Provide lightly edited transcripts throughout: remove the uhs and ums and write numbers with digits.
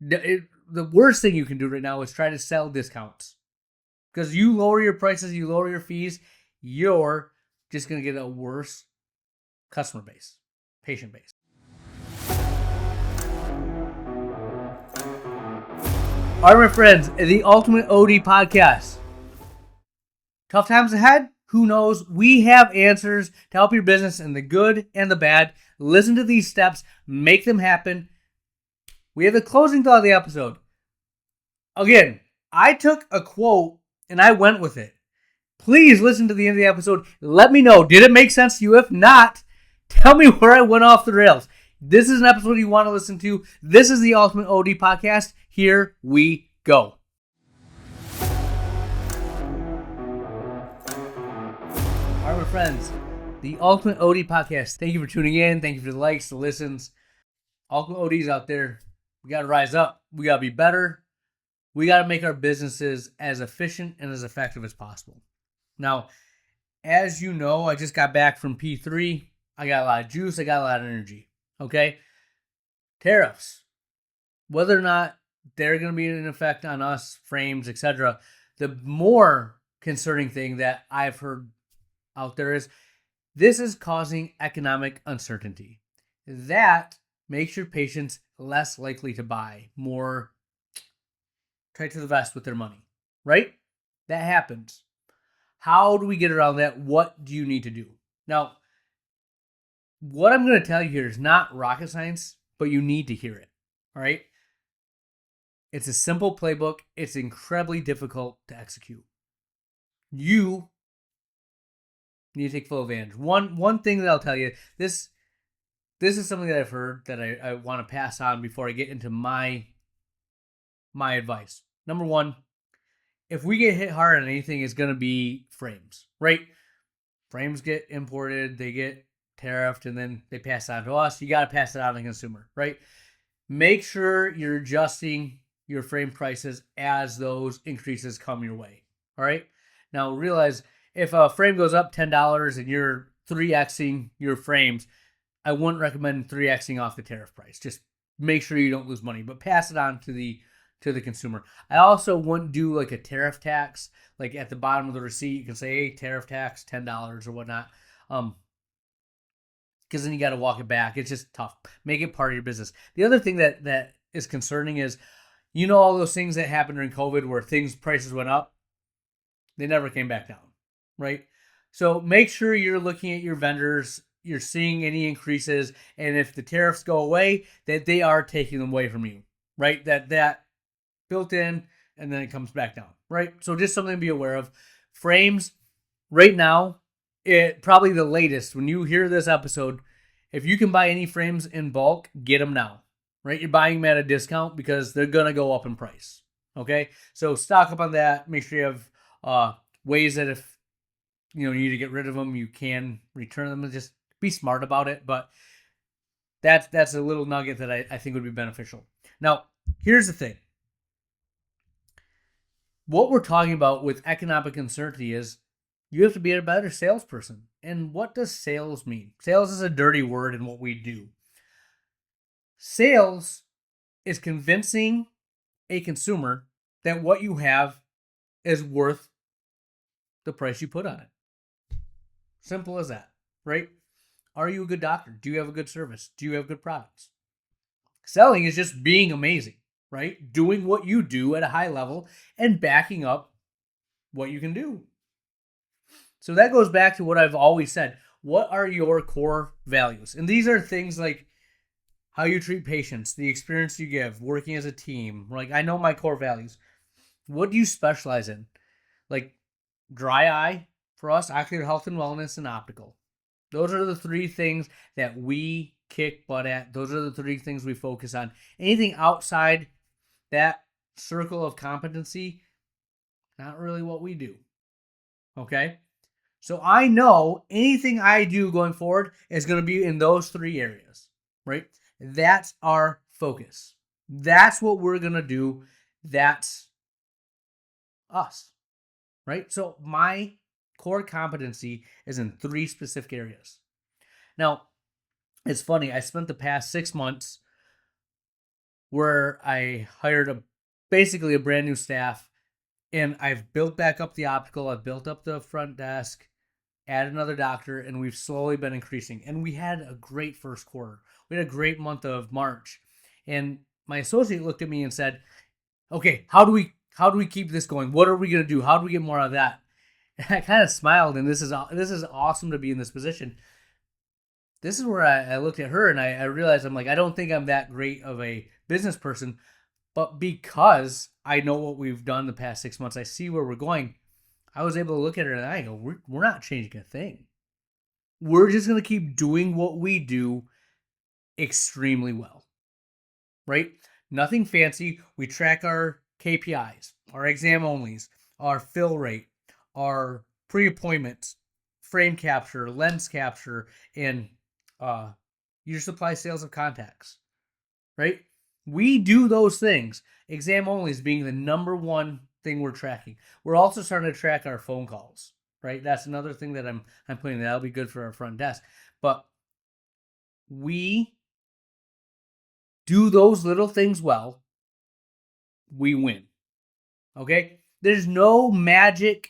The worst thing you can do right now is try to sell discounts. Because you lower your prices, you lower your fees, you're just going to get a worse customer base, patient base. All right, my friends, the Ultimate OD Podcast. Tough times ahead? Who knows? We have answers to help your business in the good and the bad. Listen to these steps, make them happen. We have the closing thought of the episode. Again, I took a quote and I went with it. Please listen to the end of the episode. Let me know. Did it make sense to you? If not, tell me where I went off the rails. This is an episode you want to listen to. This is the Ultimate OD Podcast. Here we go. All right, my friends, the Ultimate OD Podcast. Thank you for tuning in. Thank you for the likes, the listens. Ultimate ODs out there, we got to rise up. We got to be better. We got to make our businesses as efficient and as effective as possible. Now, as you know, I just got back from P3. I got a lot of juice. I got a lot of energy. Okay? Tariffs. Whether or not they're going to be in effect on us, frames, etc. The more concerning thing that I've heard out there is this is causing economic uncertainty. That makes your patients less likely to buy, more tight to the vest with their money, right? That happens. How do we get around that? What do you need to do? Now, what I'm going to tell you here is not rocket science, but you need to hear it, all right? It's a simple playbook. It's incredibly difficult to execute. You need to take full advantage. One thing that I'll tell you, this is something that I've heard that I want to pass on before I get into my advice. Number one, if we get hit hard on anything, it's going to be frames, right? Frames get imported, they get tariffed, and then they pass it on to us. You got to pass it on to the consumer, right? Make sure you're adjusting your frame prices as those increases come your way, all right? Now, realize if a frame goes up $10 and you're 3Xing your frames, I wouldn't recommend 3Xing off the tariff price. Just make sure you don't lose money, but pass it on to the consumer. I also wouldn't do like a tariff tax, like at the bottom of the receipt, you can say, hey, tariff tax, $10 or whatnot. Because then you got to walk it back. It's just tough. Make it part of your business. The other thing that is concerning is, you know, all those things that happened during COVID where prices went up, they never came back down, right? So make sure you're looking at your vendors, you're seeing any increases, and if the tariffs go away, that they are taking them away from you, right? That built in, and then it comes back down, right? So just something to be aware of. Frames, right now, it probably the latest, when you hear this episode, if you can buy any frames in bulk, get them now, right? You're buying them at a discount because they're going to go up in price, okay? So stock up on that. Make sure you have ways that if you need to get rid of them, you can return them, and just be smart about it. But that's a little nugget that I think would be beneficial. Now, here's the thing. What we're talking about with economic uncertainty is you have to be a better salesperson. And what does sales mean? Sales is a dirty word in what we do. Sales is convincing a consumer that what you have is worth the price you put on it. Simple as that, right? Are you a good doctor? Do you have a good service? Do you have good products? Selling is just being amazing, right? Doing what you do at a high level and backing up what you can do. So that goes back to what I've always said. What are your core values? And these are things like how you treat patients, the experience you give, working as a team. Like, I know my core values. What do you specialize in? Like dry eye for us, ocular health and wellness, and optical. Those are the three things that we kick butt at. Those are the three things we focus on. Anything outside that circle of competency, not really what we do. Okay? So I know anything I do going forward is going to be in those three areas, right? That's our focus. That's what we're going to do. That's us, right? So my core competency is in three specific areas. Now, it's funny. I spent the past 6 months where I hired basically a brand new staff, and I've built back up the optical. I've built up the front desk, added another doctor, and we've slowly been increasing. And we had a great first quarter. We had a great month of March, and my associate looked at me and said, "Okay, how do we keep this going? What are we gonna do? How do we get more of that?" And I kind of smiled, and this is awesome to be in this position. This is where I looked at her and I realized I'm like, I don't think I'm that great of a business person, but because I know what we've done the past 6 months, I see where we're going. I was able to look at her and I go, we're not changing a thing. We're just going to keep doing what we do extremely well, right? Nothing fancy. We track our KPIs, our exam onlys, our fill rate, our pre appointments, frame capture, lens capture, and user supply sales of contacts, right? We do those things. Exam onlys being the number one thing we're tracking. We're also starting to track our phone calls, right? That's another thing that I'm putting. That'll be good for our front desk. But we do those little things well, we win. Okay? There's no magic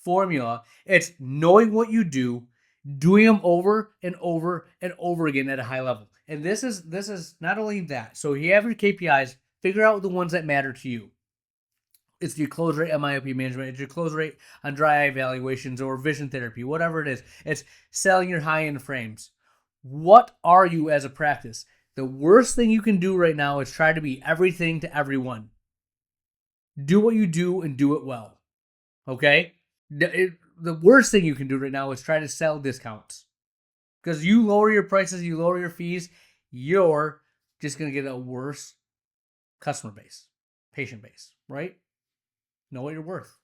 formula. It's knowing what you do, doing them over and over and over again at a high level. And this is not only that. So you have your KPIs, figure out the ones that matter to you. It's your close rate on myopia management. It's your close rate on dry eye evaluations or vision therapy, whatever it is. It's selling your high-end frames. What are you as a practice? The worst thing you can do right now is try to be everything to everyone. Do what you do and do it well. Okay? The worst thing you can do right now is try to sell discounts. Because you lower your prices, you lower your fees, you're just going to get a worse customer base, patient base, right? Know what you're worth.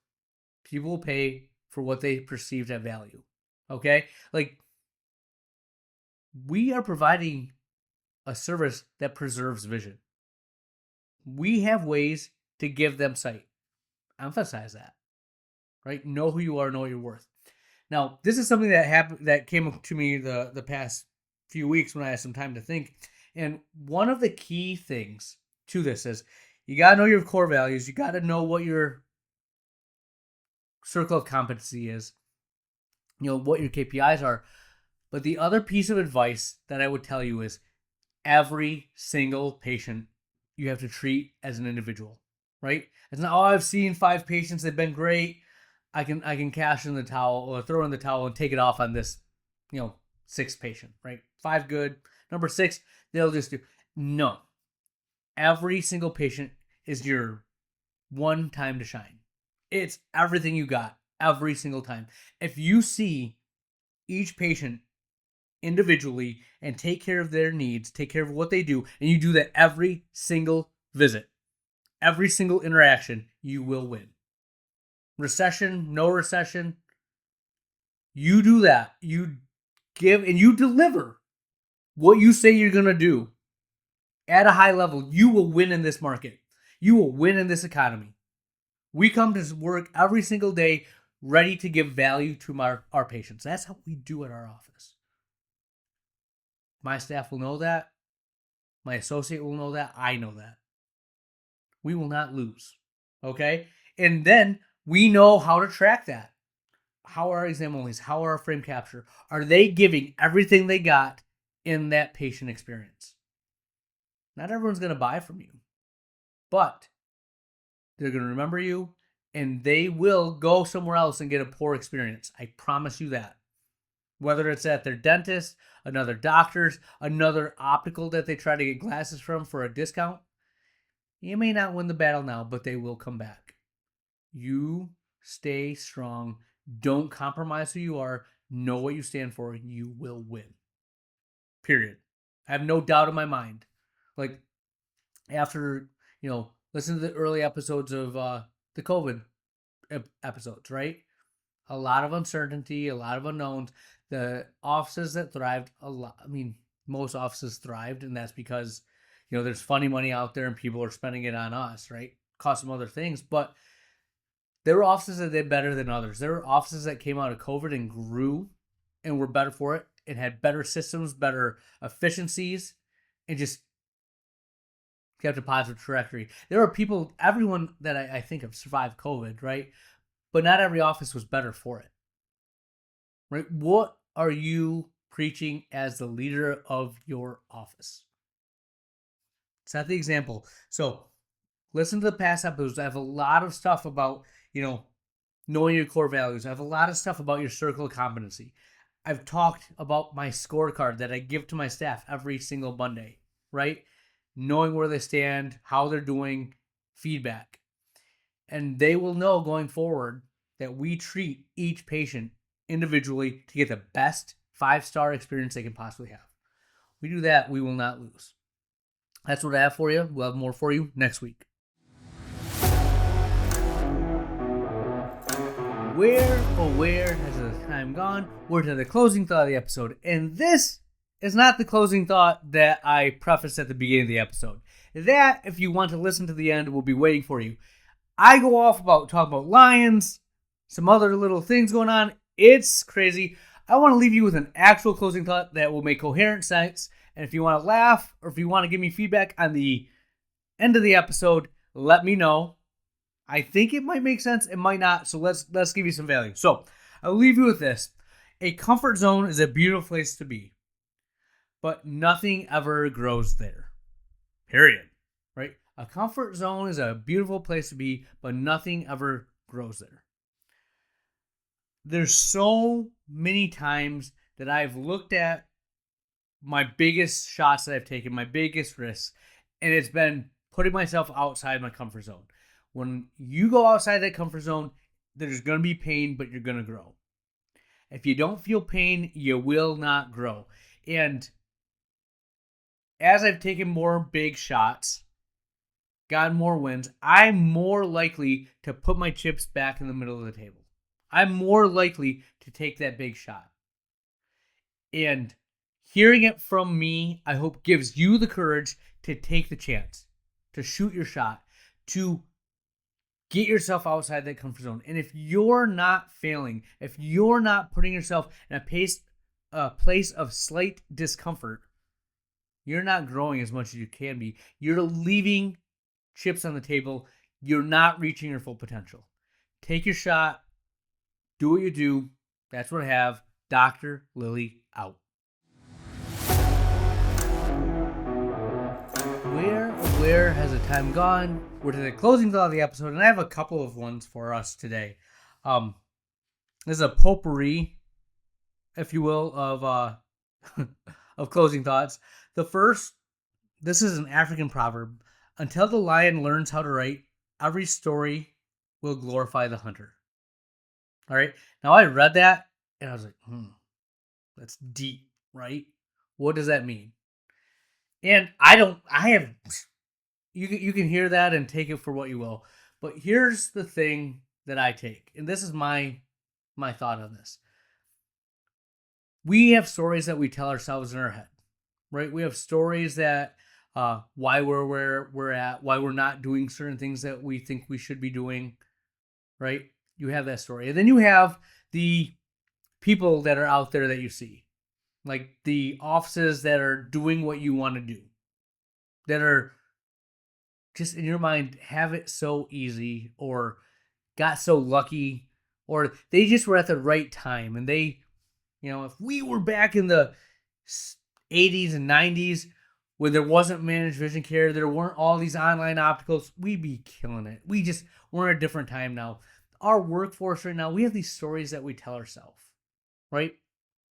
People will pay for what they perceive to have value. Okay? Like, we are providing a service that preserves vision. We have ways to give them sight. Emphasize that. Right? Know who you are, know what you're worth. Now, this is something that came to me the past few weeks when I had some time to think. And one of the key things to this is you got to know your core values. You got to know what your circle of competency is, what your KPIs are. But the other piece of advice that I would tell you is every single patient you have to treat as an individual, right? It's not, I've seen 5 patients, they've been great. I can cash in the towel or throw in the towel and take it off on this, 6th patient, right? 5 good. Number 6, they'll just do. No. Every single patient is your one time to shine. It's everything you got every single time. If you see each patient individually and take care of their needs, take care of what they do, and you do that every single visit, every single interaction, you will win. Recession, no recession, you do that. You give and you deliver what you say you're going to do at a high level. You will win in this market. You will win in this economy. We come to work every single day ready to give value to our patients. That's how we do at our office. My staff will know that. My associate will know that. I know that. We will not lose. Okay? And then we know how to track that. How are our exam onlys? How are our frame capture? Are they giving everything they got in that patient experience? Not everyone's going to buy from you, but they're going to remember you and they will go somewhere else and get a poor experience. I promise you that. Whether it's at their dentist, another doctor's, another optical that they try to get glasses from for a discount, you may not win the battle now, but they will come back. You stay strong. Don't compromise who you are. Know what you stand for. You will win. Period. I have no doubt in my mind. Like, after, listen to the early episodes of the COVID episodes, right? A lot of uncertainty, a lot of unknowns. The offices that thrived, most offices thrived, and that's because, there's funny money out there and people are spending it on us, right? Cost some other things, but there were offices that did better than others. There were offices that came out of COVID and grew and were better for it and had better systems, better efficiencies, and just kept a positive trajectory. There are people, everyone that I think of survived COVID, right? But not every office was better for it, right? What are you preaching as the leader of your office? Set the example. So listen to the past episodes. I have a lot of stuff about, knowing your core values. I have a lot of stuff about your circle of competency. I've talked about my scorecard that I give to my staff every single Monday, right? Knowing where they stand, how they're doing, feedback. And they will know going forward that we treat each patient individually to get the best 5-star experience they can possibly have. We do that, we will not lose. That's what I have for you. We'll have more for you next week. Where has the time gone? We're to the closing thought of the episode. And this is not the closing thought that I prefaced at the beginning of the episode. That, if you want to listen to the end, will be waiting for you. I go off talk about lions, some other little things going on. It's crazy. I want to leave you with an actual closing thought that will make coherent sense. And if you want to laugh or if you want to give me feedback on the end of the episode, let me know. I think it might make sense. It might not. So let's give you some value. So I'll leave you with this. A comfort zone is a beautiful place to be, but nothing ever grows there. Period. Right? A comfort zone is a beautiful place to be, but nothing ever grows there. There's so many times that I've looked at my biggest shots that I've taken, my biggest risks, and it's been putting myself outside my comfort zone. When you go outside that comfort zone, there's going to be pain, but you're going to grow. If you don't feel pain, you will not grow. And as I've taken more big shots, gotten more wins, I'm more likely to put my chips back in the middle of the table. I'm more likely to take that big shot. And hearing it from me, I hope gives you the courage to take the chance, to shoot your shot, to get yourself outside that comfort zone. And if you're not failing, if you're not putting yourself in a place of slight discomfort, you're not growing as much as you can be. You're leaving chips on the table. You're not reaching your full potential. Take your shot. Do what you do. That's what I have. Dr. Lily out. Where has the time gone? We're to the closing thought of the episode, and I have a couple of ones for us today. This is a potpourri, if you will, of of closing thoughts. The first, this is an African proverb. Until the lion learns how to write, every story will glorify the hunter. All right. Now I read that and I was like, that's deep, right? What does that mean? And you can hear that and take it for what you will. But here's the thing that I take, and this is my thought on this. We have stories that we tell ourselves in our head, right? We have stories that why we're where we're at, why we're not doing certain things that we think we should be doing, right? You have that story. And then you have the people that are out there that you see, like the offices that are doing what you want to do, that are just in your mind have it so easy or got so lucky or they just were at the right time. And they, if we were back in the 80s and 90s when there wasn't managed vision care, there weren't all these online opticals, we'd be killing it. We're in a different time now. Our workforce right now, we have these stories that we tell ourselves, right?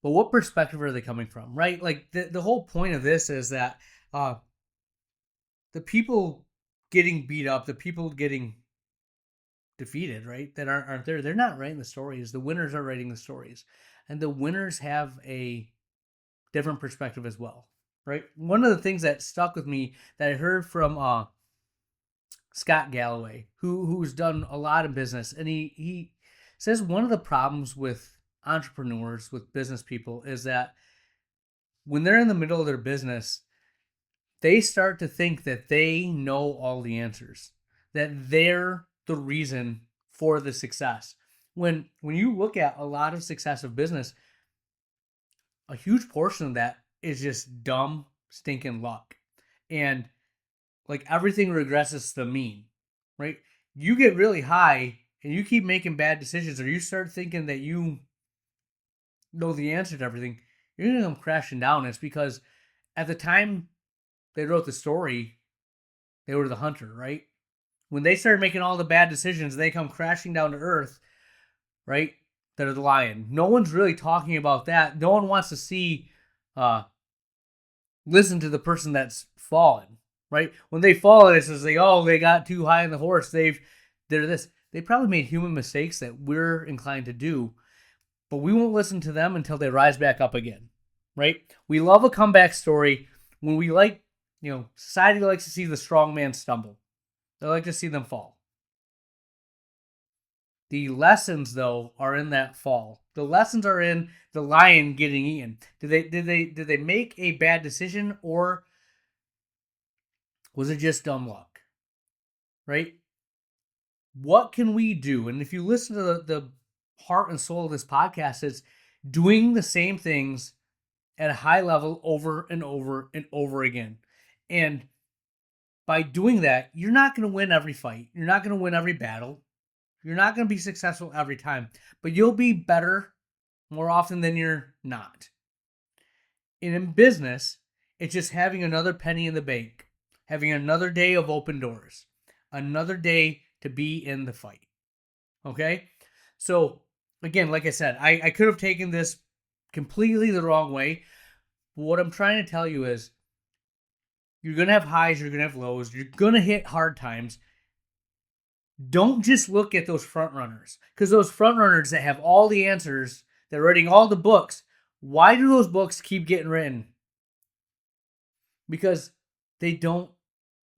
But what perspective are they coming from, right? Like the whole point of this is that the people getting beat up, the people getting defeated, right, that aren't there, they're not writing the stories. The winners are writing the stories. And the winners have a different perspective as well, right? One of the things that stuck with me that I heard from Scott Galloway, who's done a lot of business, and he says one of the problems with entrepreneurs, with business people, is that when they're in the middle of their business, they start to think that they know all the answers, that they're the reason for the success. When you look at a lot of success of business, a huge portion of that is just dumb, stinking luck. And like everything regresses to the mean, right? You get really high and you keep making bad decisions, or you start thinking that you know the answer to everything, you're going to come crashing down. It's because at the time they wrote the story, they were the hunter, right? When they started making all the bad decisions, they come crashing down to earth, right? They're the lion. No one's really talking about that. No one wants to see, listen to the person that's fallen, right? When they fall, it's just like, oh, they got too high on the horse. They're this. They probably made human mistakes that we're inclined to do, but we won't listen to them until they rise back up again, right? We love a comeback story when we like, society likes to see the strong man stumble. They like to see them fall. The lessons, though, are in that fall. The lessons are in the lion getting eaten. Did they make a bad decision, or was it just dumb luck? Right? What can we do? And if you listen to the heart and soul of this podcast, it's doing the same things at a high level over and over and over again. And by doing that, you're not going to win every fight. You're not going to win every battle. You're not going to be successful every time, but you'll be better more often than you're not. And in business, it's just having another penny in the bank, having another day of open doors, another day to be in the fight. Okay? So, again, like I said, I could have taken this completely the wrong way. But what I'm trying to tell you is you're going to have highs, you're going to have lows, you're going to hit hard times. Don't just look at those front runners, because those front runners that have all the answers, they're writing all the books. Why do those books keep getting written? Because they don't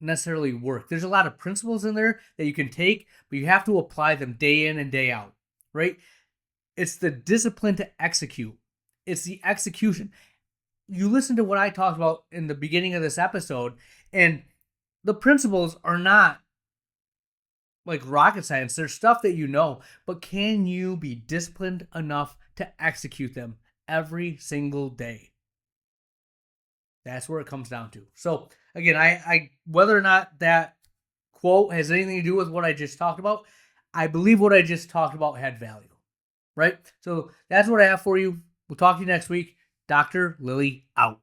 necessarily work. There's a lot of principles in there that you can take, but you have to apply them day in and day out, right? It's the discipline to execute. It's the execution. You listen to what I talked about in the beginning of this episode, and the principles are not like rocket science. There's stuff that you know, but can you be disciplined enough to execute them every single day? That's where it comes down to. So again, I whether or not that quote has anything to do with what I just talked about, I believe what I just talked about had value, right? So that's what I have for you. We'll talk to you next week. Dr. Lily out.